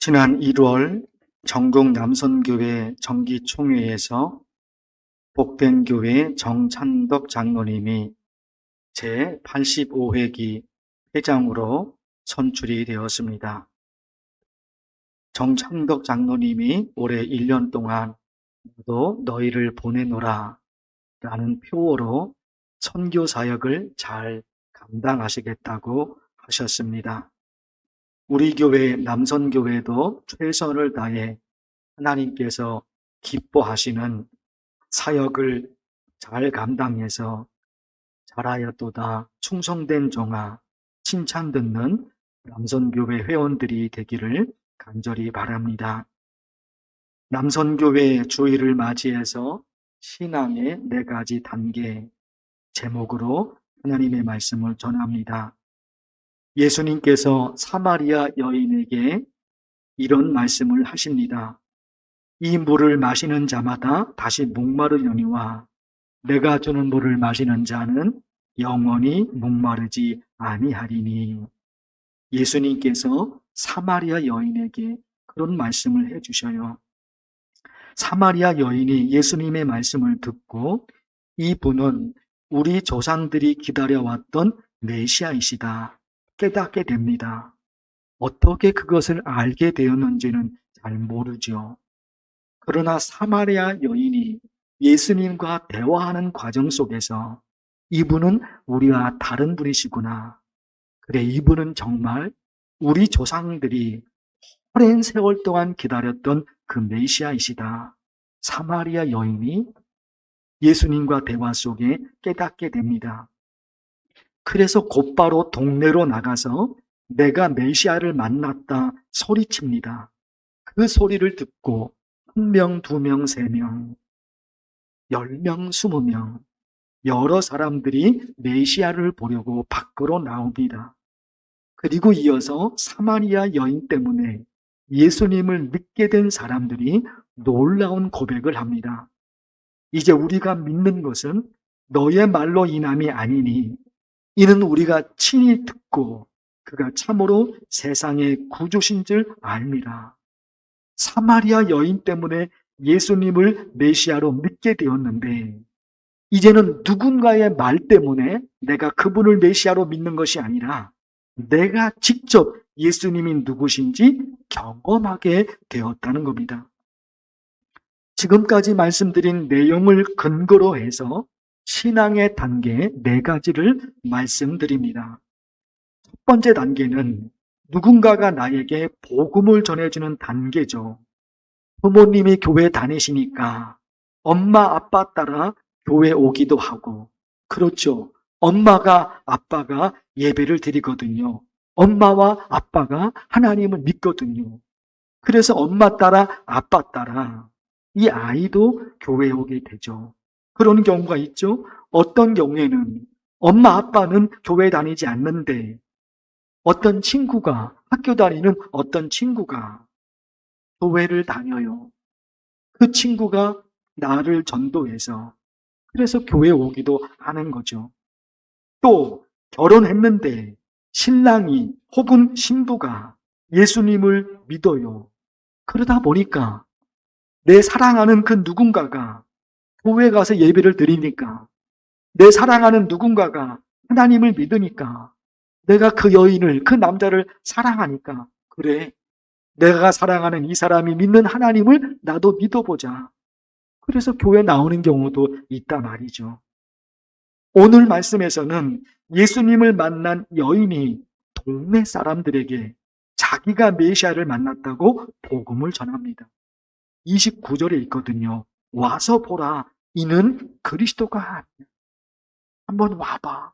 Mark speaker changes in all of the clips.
Speaker 1: 지난 1월 전국 남선교회 정기총회에서 복된 교회 정찬덕 장로님이 제85회기 회장으로 선출이 되었습니다. 정찬덕 장로님이 올해 1년 동안 나도 너희를 보내노라 라는 표어로 선교 사역을 잘 감당하시겠다고 하셨습니다. 우리 교회 남선교회도 최선을 다해 하나님께서 기뻐하시는 사역을 잘 감당해서 잘하였도다 충성된 종아 칭찬 듣는 남선교회 회원들이 되기를 간절히 바랍니다. 남선교회 주일을 맞이해서 신앙의 4가지 단계 제목으로 하나님의 말씀을 전합니다. 예수님께서 사마리아 여인에게 이런 말씀을 하십니다. 이 물을 마시는 자마다 다시 목마르려니와 내가 주는 물을 마시는 자는 영원히 목마르지 아니하리니. 예수님께서 사마리아 여인에게 그런 말씀을 해주셔요. 사마리아 여인이 예수님의 말씀을 듣고 이분은 우리 조상들이 기다려왔던 메시아이시다 깨닫게 됩니다. 어떻게 그것을 알게 되었는지는 잘 모르죠. 그러나 사마리아 여인이 예수님과 대화하는 과정 속에서 이분은 우리와 다른 분이시구나. 그래, 이분은 정말 우리 조상들이 오랜 세월 동안 기다렸던 그 메시아이시다. 사마리아 여인이 예수님과 대화 속에 깨닫게 됩니다. 그래서 곧바로 동네로 나가서 내가 메시아를 만났다 소리칩니다. 그 소리를 듣고 1명, 2명, 3명, 10명, 20명 여러 사람들이 메시아를 보려고 밖으로 나옵니다. 그리고 이어서 사마리아 여인 때문에 예수님을 믿게 된 사람들이 놀라운 고백을 합니다. 이제 우리가 믿는 것은 너의 말로 인함이 아니니 이는 우리가 친히 듣고 그가 참으로 세상의 구주신 줄 알미라. 사마리아 여인 때문에 예수님을 메시아로 믿게 되었는데 이제는 누군가의 말 때문에 내가 그분을 메시아로 믿는 것이 아니라 내가 직접 예수님이 누구신지 경험하게 되었다는 겁니다. 지금까지 말씀드린 내용을 근거로 해서 신앙의 단계 4가지를 말씀드립니다. 첫 번째 단계는 누군가가 나에게 복음을 전해주는 단계죠. 부모님이 교회 다니시니까 엄마, 아빠 따라 교회 오기도 하고, 그렇죠. 엄마가, 아빠가 예배를 드리거든요. 엄마와 아빠가 하나님을 믿거든요. 그래서 엄마 따라, 아빠 따라 이 아이도 교회에 오게 되죠. 그런 경우가 있죠. 어떤 경우에는 엄마, 아빠는 교회 다니지 않는데 어떤 친구가, 학교 다니는 어떤 친구가 교회를 다녀요. 그 친구가 나를 전도해서 그래서 교회에 오기도 하는 거죠. 또 결혼했는데 신랑이 혹은 신부가 예수님을 믿어요. 그러다 보니까 내 사랑하는 그 누군가가 교회 가서 예배를 드리니까 내 사랑하는 누군가가 하나님을 믿으니까 내가 그 여인을, 그 남자를 사랑하니까 그래, 내가 사랑하는 이 사람이 믿는 하나님을 나도 믿어보자. 그래서 교회 나오는 경우도 있단 말이죠. 오늘 말씀에서는 예수님을 만난 여인이 동네 사람들에게 자기가 메시아를 만났다고 복음을 전합니다. 29절에 있거든요. 와서 보라, 이는 그리스도가 아니야. 한번 와봐.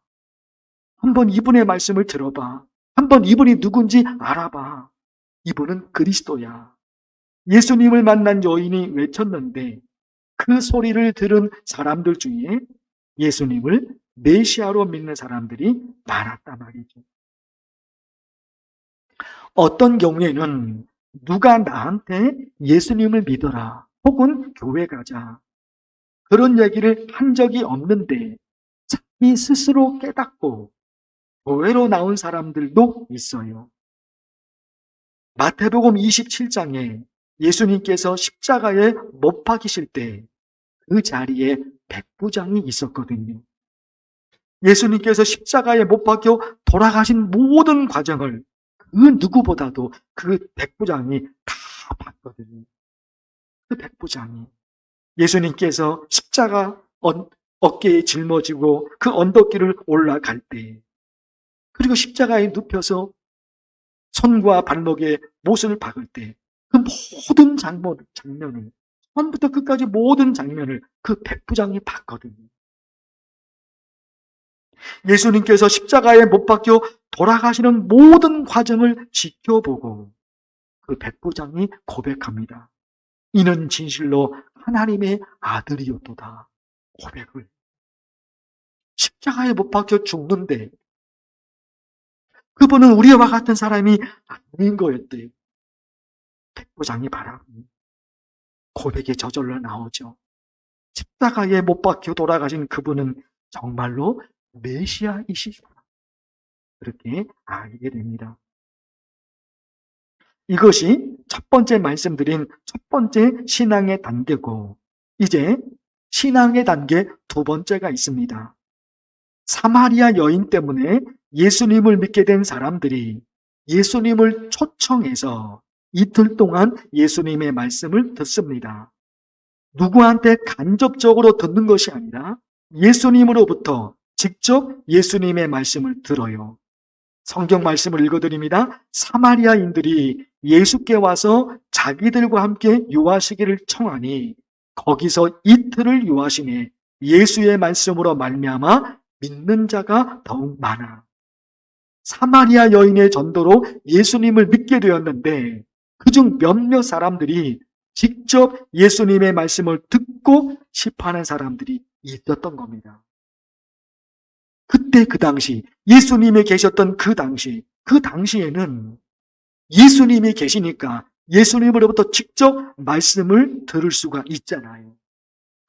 Speaker 1: 한번 이분의 말씀을 들어봐. 한번 이분이 누군지 알아봐. 이분은 그리스도야. 예수님을 만난 여인이 외쳤는데 그 소리를 들은 사람들 중에 예수님을 메시아로 믿는 사람들이 많았단 말이죠. 어떤 경우에는 누가 나한테 예수님을 믿어라 혹은 교회 가자 그런 얘기를 한 적이 없는데 자기 스스로 깨닫고 교회로 나온 사람들도 있어요. 마태복음 27장에 예수님께서 십자가에 못 박히실 때 그 자리에 백부장이 있었거든요. 예수님께서 십자가에 못 박혀 돌아가신 모든 과정을 그 누구보다도 그 백부장이 다 봤거든요. 그 백부장이 예수님께서 십자가 어깨에 짊어지고 그 언덕길을 올라갈 때, 그리고 십자가에 눕혀서 손과 발목에 못을 박을 때, 그 모든 장면을, 처음부터 끝까지 모든 장면을 그 백부장이 봤거든요. 예수님께서 십자가에 못 박혀 돌아가시는 모든 과정을 지켜보고 그 백부장이 고백합니다. 이는 진실로 하나님의 아들이었도다. 고백을. 십자가에 못 박혀 죽는데 그분은 우리와 같은 사람이 아닌 거였대요. 백부장이 바라고 고백이 저절로 나오죠. 십자가에 못 박혀 돌아가신 그분은 정말로 메시아이시다. 그렇게 알게 됩니다. 이것이 첫 번째 말씀드린 첫 번째 신앙의 단계고, 이제 신앙의 단계 두 번째가 있습니다. 사마리아 여인 때문에 예수님을 믿게 된 사람들이 예수님을 초청해서 이틀 동안 예수님의 말씀을 듣습니다. 누구한테 간접적으로 듣는 것이 아니라 예수님으로부터 직접 예수님의 말씀을 들어요. 성경 말씀을 읽어드립니다. 사마리아인들이 예수께 와서 자기들과 함께 유하시기를 청하니 거기서 이틀을 유하시니 예수의 말씀으로 말미암아 믿는 자가 더욱 많아. 사마리아 여인의 전도로 예수님을 믿게 되었는데 그중 몇몇 사람들이 직접 예수님의 말씀을 듣고 싶어하는 사람들이 있었던 겁니다. 그때 그 당시 예수님이 계셨던 그 당시에는 예수님이 계시니까 예수님으로부터 직접 말씀을 들을 수가 있잖아요.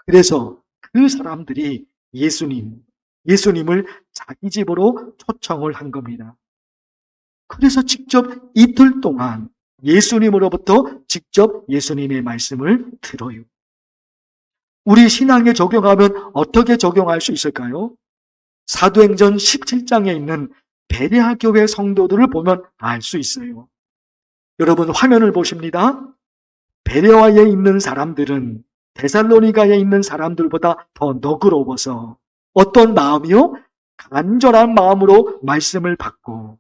Speaker 1: 그래서 그 사람들이 예수님을 자기 집으로 초청을 한 겁니다. 그래서 직접 이틀 동안 예수님으로부터 직접 예수님의 말씀을 들어요. 우리 신앙에 적용하면 어떻게 적용할 수 있을까요? 사도행전 17장에 있는 베레아 교회 성도들을 보면 알 수 있어요. 여러분 화면을 보십니다. 베레아에 있는 사람들은 데살로니가에 있는 사람들보다 더 너그러워서 어떤 마음이요? 간절한 마음으로 말씀을 받고,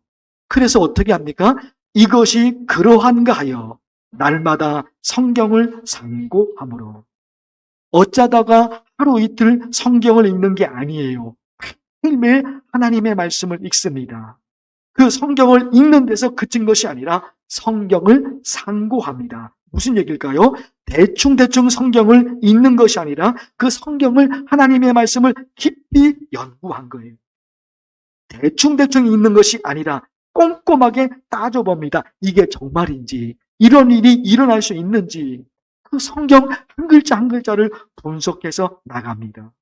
Speaker 1: 그래서 어떻게 합니까? 이것이 그러한가 하여 날마다 성경을 상고함으로. 어쩌다가 하루 이틀 성경을 읽는 게 아니에요. 매일 하나님의 말씀을 읽습니다. 그 성경을 읽는 데서 그친 것이 아니라 성경을 상고합니다. 무슨 얘기일까요? 대충 성경을 읽는 것이 아니라 그 성경을, 하나님의 말씀을 깊이 연구한 거예요. 대충 읽는 것이 아니라 꼼꼼하게 따져봅니다. 이게 정말인지, 이런 일이 일어날 수 있는지, 그 성경 한 글자 한 글자를 분석해서 나갑니다.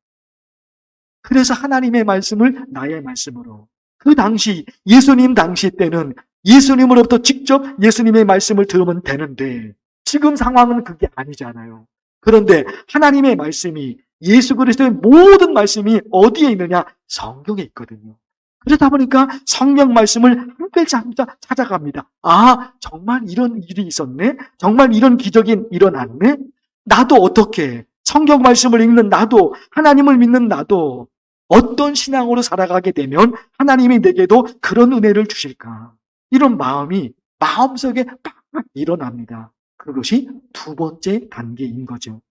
Speaker 1: 그래서 하나님의 말씀을 나의 말씀으로, 그 당시 예수님 당시 때는 예수님으로부터 직접 예수님의 말씀을 들으면 되는데 지금 상황은 그게 아니잖아요. 그런데 하나님의 말씀이, 예수 그리스도의 모든 말씀이 어디에 있느냐? 성경에 있거든요. 그러다 보니까 성경 말씀을 한 글자 한 글자 찾아갑니다. 아, 정말 이런 일이 있었네? 정말 이런 기적이 일어났네? 나도 어떻게, 성경 말씀을 읽는 나도, 하나님을 믿는 나도 어떤 신앙으로 살아가게 되면 하나님이 내게도 그런 은혜를 주실까? 이런 마음이 마음속에 딱 일어납니다. 그것이 두 번째 단계인 거죠.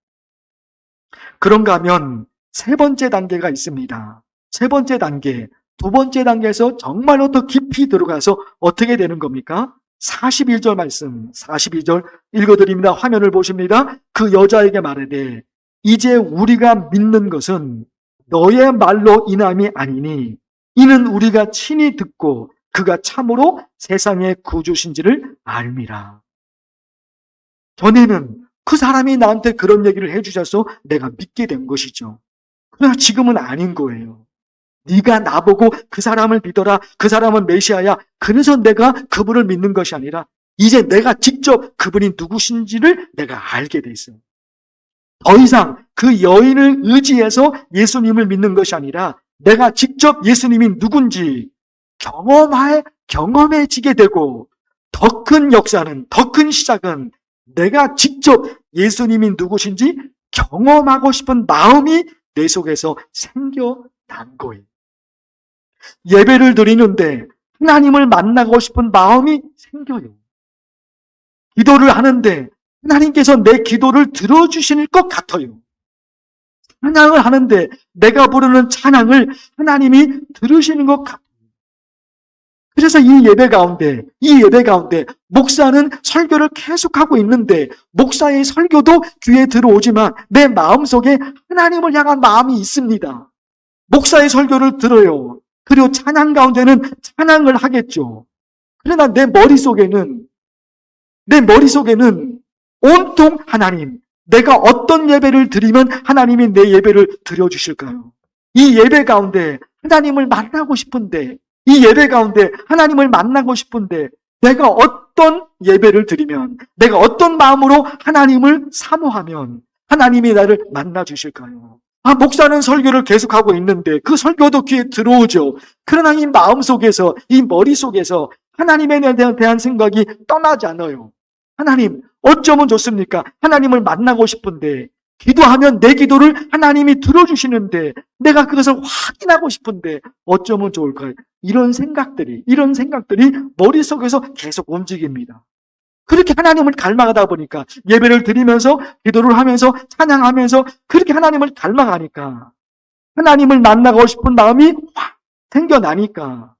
Speaker 1: 그런가 하면 세 번째 단계가 있습니다. 세 번째 단계, 두 번째 단계에서 정말로 더 깊이 들어가서 어떻게 되는 겁니까? 41절 말씀, 42절 읽어드립니다. 화면을 보십니다. 그 여자에게 말하되 이제 우리가 믿는 것은 너의 말로 인함이 아니니 이는 우리가 친히 듣고 그가 참으로 세상의 구주신지를 알미라. 전에는 그 사람이 나한테 그런 얘기를 해주셔서 내가 믿게 된 것이죠. 그러나 지금은 아닌 거예요. 네가 나보고 그 사람을 믿어라, 그 사람은 메시아야, 그래서 내가 그분을 믿는 것이 아니라 이제 내가 직접 그분이 누구신지를 내가 알게 돼 있어요. 더 이상 그 여인을 의지해서 예수님을 믿는 것이 아니라 내가 직접 예수님이 누군지 경험해지게 되고 더 큰 역사는, 더 큰 시작은 내가 직접 예수님이 누구신지 경험하고 싶은 마음이 내 속에서 생겨난 거예요. 예배를 드리는데 하나님을 만나고 싶은 마음이 생겨요. 기도를 하는데 하나님께서 내 기도를 들어주실 것 같아요. 찬양을 하는데 내가 부르는 찬양을 하나님이 들으시는 것 같아요. 그래서 이 예배 가운데 목사는 설교를 계속하고 있는데 목사의 설교도 귀에 들어오지만 내 마음속에 하나님을 향한 마음이 있습니다. 목사의 설교를 들어요. 그리고 찬양 가운데는 찬양을 하겠죠. 그러나 내 머릿속에는 온통 하나님, 내가 어떤 예배를 드리면 하나님이 내 예배를 드려주실까요? 이 예배 가운데 하나님을 만나고 싶은데, 이 예배 가운데 하나님을 만나고 싶은데 내가 어떤 예배를 드리면, 내가 어떤 마음으로 하나님을 사모하면 하나님이 나를 만나 주실까요? 목사는 설교를 계속하고 있는데 그 설교도 귀에 들어오죠. 그러나 이 마음속에서, 이 머릿속에서 하나님에 대한 생각이 떠나지 않아요. 하나님, 어쩌면 좋습니까? 하나님을 만나고 싶은데, 기도하면 내 기도를 하나님이 들어주시는데 내가 그것을 확인하고 싶은데 어쩌면 좋을까요? 이런 생각들이 머릿속에서 계속 움직입니다. 그렇게 하나님을 갈망하다 보니까 예배를 드리면서 기도를 하면서 찬양하면서 그렇게 하나님을 갈망하니까 하나님을 만나고 싶은 마음이 확 생겨나니까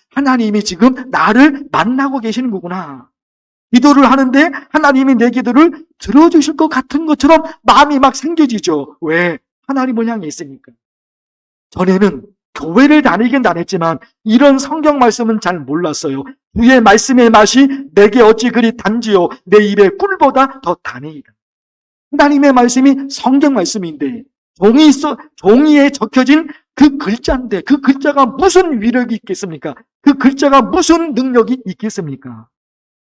Speaker 1: 하나님이 지금 나를 만나고 계시는 거구나. 기도를 하는데 하나님이 내 기도를 들어주실 것 같은 것처럼 마음이 막 생겨지죠. 왜? 하나님을 향해 있으니까. 전에는 교회를 다니긴 다녔지만 이런 성경 말씀은 잘 몰랐어요. 주의 말씀의 맛이 내게 어찌 그리 단지요 내 입에 꿀보다 더 다니이다. 하나님의 말씀이 성경 말씀인데 종이에 적혀진 그 글자인데 그 글자가 무슨 위력이 있겠습니까? 그 글자가 무슨 능력이 있겠습니까?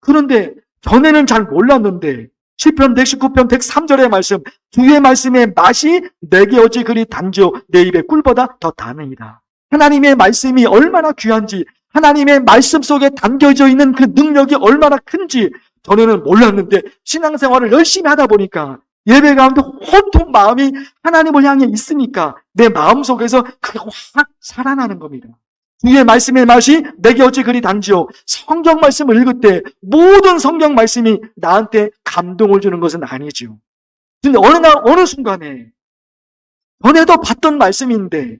Speaker 1: 그런데 전에는 잘 몰랐는데 시편 119편 103절의 말씀, 주의 말씀의 맛이 내게 어찌 그리 단지요 내 입에 꿀보다 더 다느니라. 하나님의 말씀이 얼마나 귀한지, 하나님의 말씀 속에 담겨져 있는 그 능력이 얼마나 큰지 전에는 몰랐는데 신앙생활을 열심히 하다 보니까 예배 가운데 온통 마음이 하나님을 향해 있으니까 내 마음속에서 그게 확 살아나는 겁니다. 주의 말씀의 맛이 내게 어찌 그리 단지요. 성경 말씀을 읽을 때 모든 성경 말씀이 나한테 감동을 주는 것은 아니죠. 근데 어느 순간에 전에도 봤던 말씀인데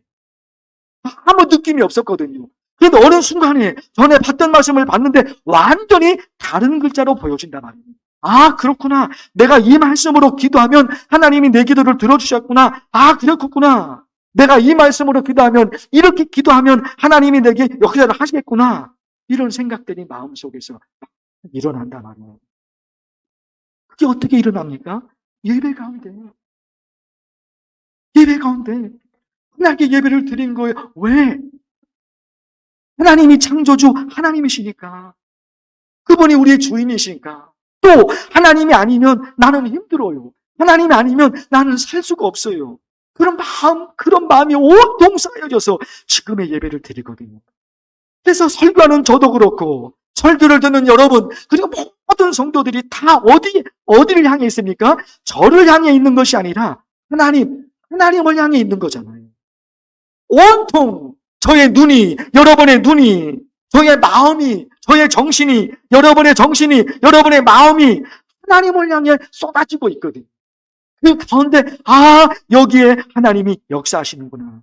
Speaker 1: 아무 느낌이 없었거든요. 그런데 어느 순간에 전에 봤던 말씀을 봤는데 완전히 다른 글자로 보여진단 말이에요. 그렇구나. 내가 이 말씀으로 기도하면 하나님이 내 기도를 들어주셨구나. 그렇겠구나. 내가 이 말씀으로 기도하면, 이렇게 기도하면 하나님이 내게 역사를 하시겠구나. 이런 생각들이 마음속에서 일어난단 말이에요. 그게 어떻게 일어납니까? 예배 가운데 하나님께 예배를 드린 거예요. 왜? 하나님이 창조주 하나님이시니까. 그분이 우리의 주인이시니까. 또 하나님이 아니면 나는 힘들어요. 하나님이 아니면 나는 살 수가 없어요. 그런 마음이 온통 쌓여져서 지금의 예배를 드리거든요. 그래서 설교하는 저도 그렇고, 설교를 듣는 여러분, 그리고 모든 성도들이 다 어디를 향해 있습니까? 저를 향해 있는 것이 아니라 하나님을 향해 있는 거잖아요. 온통 저의 눈이, 여러분의 눈이, 저의 마음이, 저의 정신이, 여러분의 정신이, 여러분의 마음이 하나님을 향해 쏟아지고 있거든요. 그 가운데 여기에 하나님이 역사하시는구나.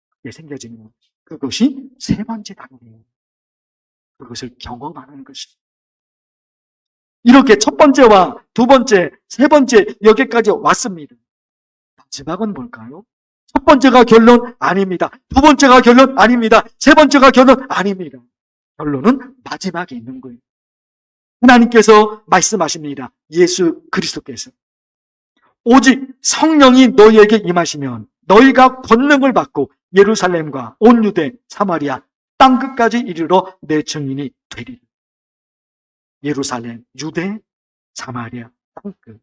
Speaker 1: 그게 생겨지는 그것이 세 번째 단계예요. 그것을 경험하는 것이. 이렇게 첫 번째와 두 번째, 세 번째 여기까지 왔습니다. 마지막은 뭘까요? 첫 번째가 결론 아닙니다. 두 번째가 결론 아닙니다. 세 번째가 결론 아닙니다. 결론은 마지막에 있는 거예요. 하나님께서 말씀하십니다. 예수 그리스도께서. 오직 성령이 너희에게 임하시면 너희가 권능을 받고 예루살렘과 온 유대, 사마리아, 땅끝까지 이르러 내 증인이 되리라. 예루살렘, 유대, 사마리아, 땅끝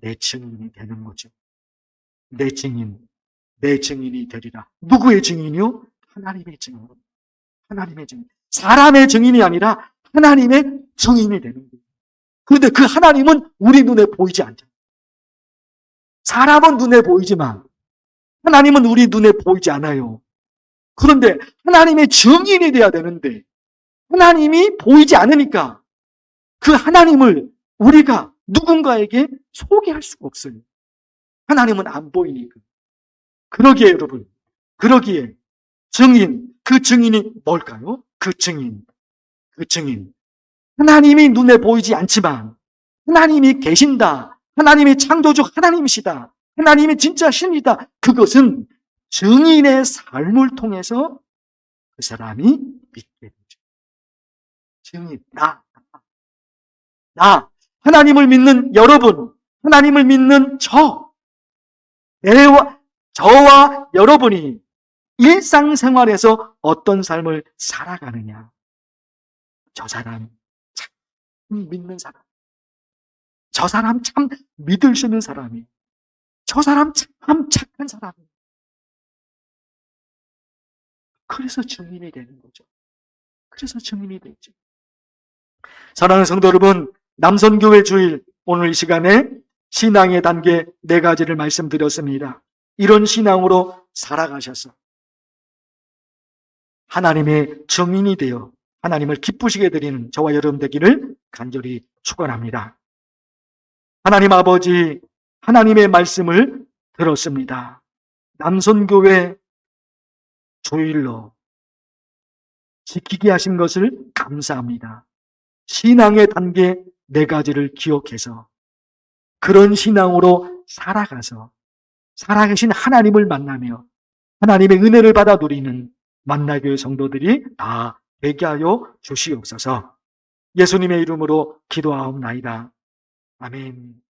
Speaker 1: 내 증인이 되는 거죠. 내 증인이 되리라. 누구의 증인이요? 하나님의 증인. 하나님의 증인. 사람의 증인이 아니라 하나님의 증인이 되는 거예요. 그런데 그 하나님은 우리 눈에 보이지 않잖아요. 사람은 눈에 보이지만 하나님은 우리 눈에 보이지 않아요. 그런데 하나님의 증인이 돼야 되는데 하나님이 보이지 않으니까 그 하나님을 우리가 누군가에게 소개할 수가 없어요. 하나님은 안 보이니까. 그러기에 여러분, 그러기에 그 증인이 뭘까요? 그 증인. 하나님이 눈에 보이지 않지만 하나님이 계신다. 하나님이 창조주 하나님이시다. 하나님이 진짜 신이다. 그것은 증인의 삶을 통해서 그 사람이 믿게 되죠. 증인, 나, 하나님을 믿는 여러분, 하나님을 믿는 저와 여러분이 일상생활에서 어떤 삶을 살아가느냐. 저 사람 참 믿는 사람. 저 사람 참 믿을 수 있는 사람이. 저 사람 참 착한 사람이. 그래서 증인이 되는 거죠. 그래서 증인이 되죠. 사랑하는 성도 여러분, 남선교회 주일 오늘 이 시간에 신앙의 단계 4가지를 말씀드렸습니다. 이런 신앙으로 살아가셔서 하나님의 증인이 되어 하나님을 기쁘시게 드리는 저와 여러분 되기를 간절히 축원합니다. 하나님 아버지, 하나님의 말씀을 들었습니다. 남선교회 주일로 지키게 하신 것을 감사합니다. 신앙의 단계 4가지를 기억해서 그런 신앙으로 살아가서 살아계신 하나님을 만나며 하나님의 은혜를 받아 누리는 만나교회 성도들이 다 되게 하여 주시옵소서. 예수님의 이름으로 기도하옵나이다. 아멘.